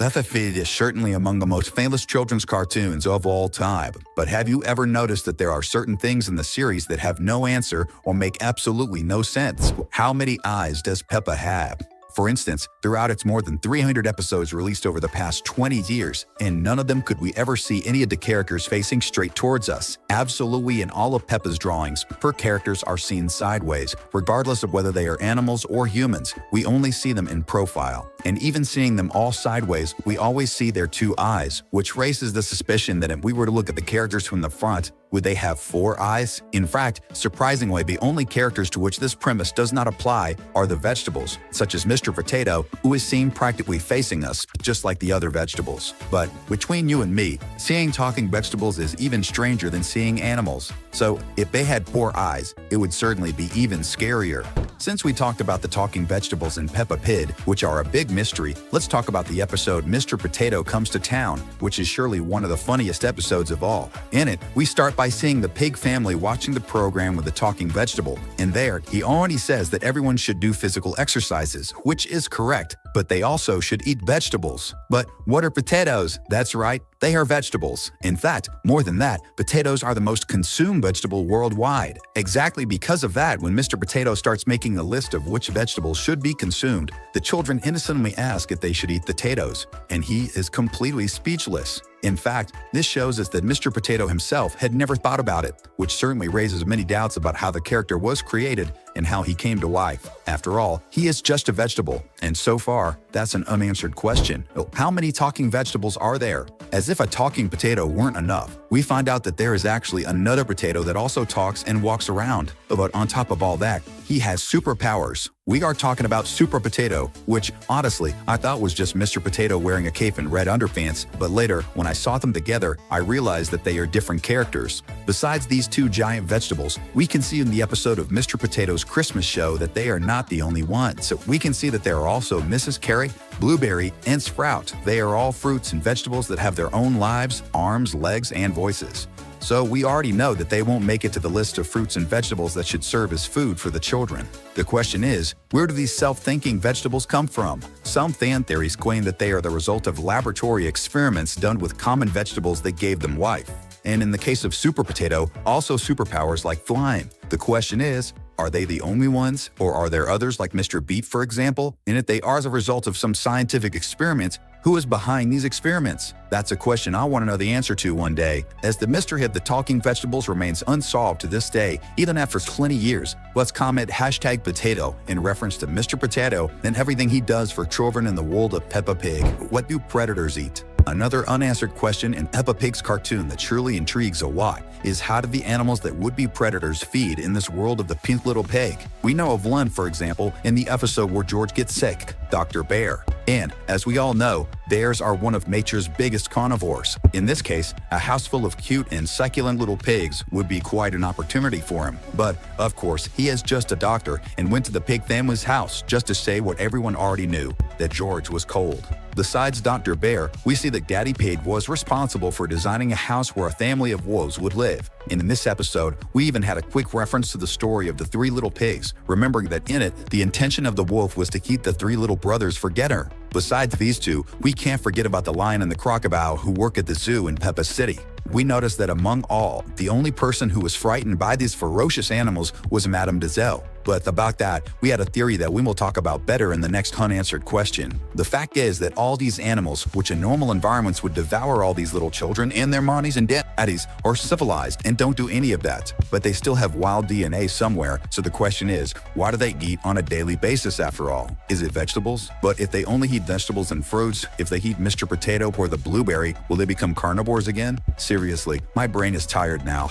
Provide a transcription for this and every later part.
Peppa Pig is certainly among the most famous children's cartoons of all time, but have you ever noticed that there are certain things in the series that have no answer or make absolutely no sense? How many eyes does Peppa have? For instance, throughout its more than 300 episodes released over the past 20 years, in none of them could we ever see any of the characters facing straight towards us. Absolutely in all of Peppa's drawings, her characters are seen sideways, regardless of whether they are animals or humans. We only see them in profile. And even seeing them all sideways, we always see their two eyes, which raises the suspicion that if we were to look at the characters from the front, would they have 4 eyes? In fact, surprisingly, the only characters to which this premise does not apply are the vegetables, such as Mr. Potato, who is seen practically facing us, just like the other vegetables. But between you and me, seeing talking vegetables is even stranger than seeing animals. So if they had 4 eyes, it would certainly be even scarier. Since we talked about the talking vegetables in Peppa Pig, which are a big mystery, let's talk about the episode Mr. Potato Comes to Town, which is surely one of the funniest episodes of all. In it, we start by seeing the pig family watching the program with the talking vegetable. And there, he already says that everyone should do physical exercises, which is correct, but they also should eat vegetables. But what are potatoes? That's right, they are vegetables. In fact, more than that, potatoes are the most consumed vegetable worldwide. Exactly because of that, when Mr. Potato starts making a list of which vegetables should be consumed, the children innocently ask if they should eat potatoes, and he is completely speechless. In fact, this shows us that Mr. Potato himself had never thought about it, which certainly raises many doubts about how the character was created and how he came to life. After all, he is just a vegetable, and so far, that's an unanswered question. How many talking vegetables are there? As if a talking potato weren't enough, we find out that there is actually another potato that also talks and walks around. But on top of all that, he has superpowers. We are talking about Super Potato, which, honestly, I thought was just Mr. Potato wearing a cape and red underpants, but later, when I saw them together, I realized that they are different characters. Besides these 2 giant vegetables, we can see in the episode of Mr. Potato's Christmas show that they are not the only ones. So we can see that there are also Mrs. Carrot, Blueberry, and Sprout. They are all fruits and vegetables that have their own lives, arms, legs, and voices. So we already know that they won't make it to the list of fruits and vegetables that should serve as food for the children. The question is, where do these self-thinking vegetables come from? Some fan theories claim that they are the result of laboratory experiments done with common vegetables that gave them life. And in the case of Super Potato, also superpowers like flying. The question is, are they the only ones, or are there others like Mr. Beat, for example? And if they are as a result of some scientific experiments, who is behind these experiments? That's a question I want to know the answer to one day, as the mystery of the talking vegetables remains unsolved to this day, even after 20 years. Let's comment #potato in reference to Mr. Potato and everything he does for children in the world of Peppa Pig. What do predators eat? Another unanswered question in Peppa Pig's cartoon that surely intrigues a lot is, how do the animals that would be predators feed in this world of the pink little pig? We know of one, for example, in the episode where George gets sick, Dr. Bear. And, as we all know, bears are one of nature's biggest carnivores. In this case, a house full of cute and succulent little pigs would be quite an opportunity for him. But, of course, he is just a doctor and went to the pig family's house just to say what everyone already knew, that George was cold. Besides Dr. Bear, we see that Daddy Pig was responsible for designing a house where a family of wolves would live. And in this episode, we even had a quick reference to the story of the 3 little pigs, remembering that in it, the intention of the wolf was to keep the 3 little brothers forget her. Besides these 2, we can't forget about the lion and the crocodile who work at the zoo in Peppa City. We noticed that among all, the only person who was frightened by these ferocious animals was Madame Dazelle. But about that, we had a theory that we will talk about better in the next unanswered question. The fact is that all these animals, which in normal environments would devour all these little children and their mommies and daddies, are civilized and don't do any of that. But they still have wild DNA somewhere, so the question is, why do they eat on a daily basis after all? Is it vegetables? But if they only eat vegetables and fruits, if they eat Mr. Potato or the blueberry, will they become carnivores again? Seriously, my brain is tired now.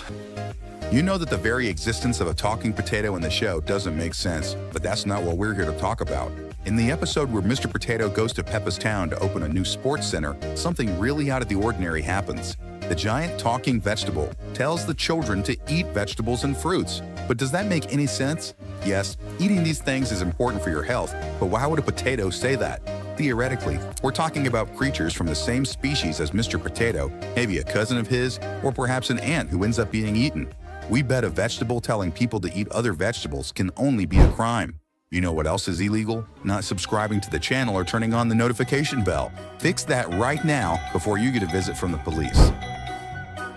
You know that the very existence of a talking potato in the show doesn't make sense, but that's not what we're here to talk about. In the episode where Mr. Potato goes to Peppa's town to open a new sports center, something really out of the ordinary happens. The giant talking vegetable tells the children to eat vegetables and fruits. But does that make any sense? Yes, eating these things is important for your health, but why would a potato say that? Theoretically, we're talking about creatures from the same species as Mr. Potato, maybe a cousin of his, or perhaps an ant who ends up being eaten. We bet a vegetable telling people to eat other vegetables can only be a crime. You know what else is illegal? Not subscribing to the channel or turning on the notification bell. Fix that right now before you get a visit from the police.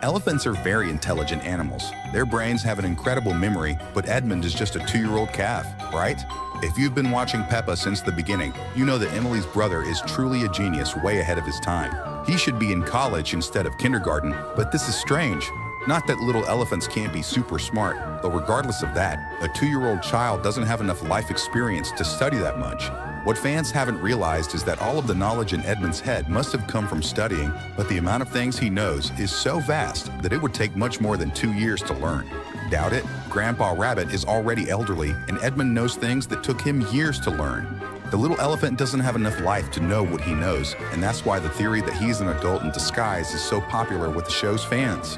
Elephants are very intelligent animals. Their brains have an incredible memory, but Edmund is just a 2-year-old calf, right? If you've been watching Peppa since the beginning, you know that Emily's brother is truly a genius way ahead of his time. He should be in college instead of kindergarten, but this is strange. Not that little elephants can't be super smart, but regardless of that, a 2-year-old child doesn't have enough life experience to study that much. What fans haven't realized is that all of the knowledge in Edmund's head must have come from studying, but the amount of things he knows is so vast that it would take much more than 2 years to learn. Doubt it? Grandpa Rabbit is already elderly, and Edmund knows things that took him years to learn. The little elephant doesn't have enough life to know what he knows, and that's why the theory that he's an adult in disguise is so popular with the show's fans.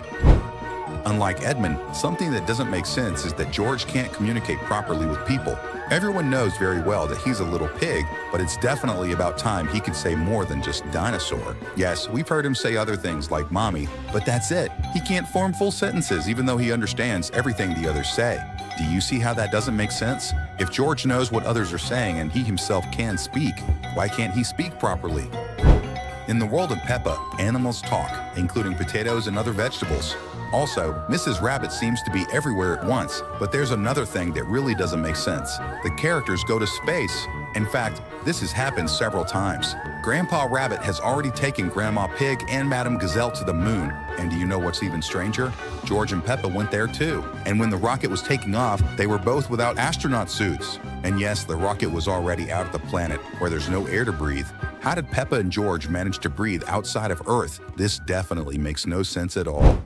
Unlike Edmund, something that doesn't make sense is that George can't communicate properly with people. Everyone knows very well that he's a little pig, but it's definitely about time he could say more than just dinosaur. Yes, we've heard him say other things like mommy, but that's it. He can't form full sentences even though he understands everything the others say. Do you see how that doesn't make sense? If George knows what others are saying and he himself can speak, why can't he speak properly? In the world of Peppa, animals talk, including potatoes and other vegetables. Also, Mrs. Rabbit seems to be everywhere at once, but there's another thing that really doesn't make sense. The characters go to space. In fact, this has happened several times. Grandpa Rabbit has already taken Grandma Pig and Madame Gazelle to the moon. And do you know what's even stranger? George and Peppa went there too. And when the rocket was taking off, they were both without astronaut suits. And yes, the rocket was already out of the planet, where there's no air to breathe. How did Peppa and George manage to breathe outside of Earth? This definitely makes no sense at all.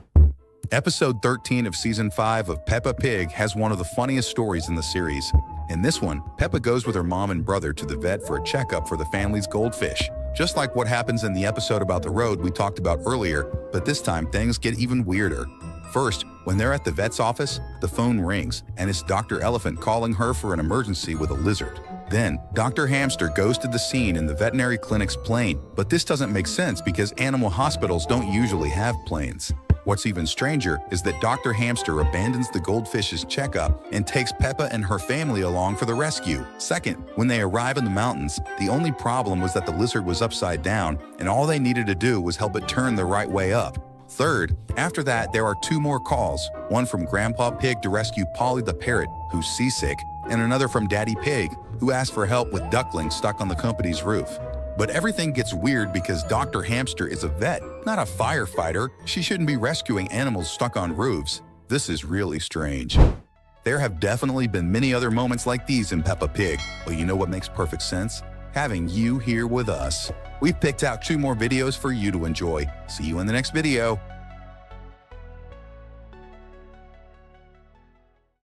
Episode 13 of Season 5 of Peppa Pig has one of the funniest stories in the series. In this one, Peppa goes with her mom and brother to the vet for a checkup for the family's goldfish. Just like what happens in the episode about the road we talked about earlier, but this time things get even weirder. First, when they're at the vet's office, the phone rings, and it's Dr. Elephant calling her for an emergency with a lizard. Then, Dr. Hamster goes to the scene in the veterinary clinic's plane, but this doesn't make sense because animal hospitals don't usually have planes. What's even stranger is that Dr. Hamster abandons the goldfish's checkup and takes Peppa and her family along for the rescue. Second, when they arrive in the mountains, the only problem was that the lizard was upside down, and all they needed to do was help it turn the right way up. Third, after that, there are 2 more calls, one from Grandpa Pig to rescue Polly the parrot, who's seasick, and another from Daddy Pig, who asked for help with ducklings stuck on the company's roof. But everything gets weird because Dr. Hamster is a vet, not a firefighter. She shouldn't be rescuing animals stuck on roofs. This is really strange. There have definitely been many other moments like these in Peppa Pig, but you know what makes perfect sense? Having you here with us. We've picked out 2 more videos for you to enjoy. See you in the next video.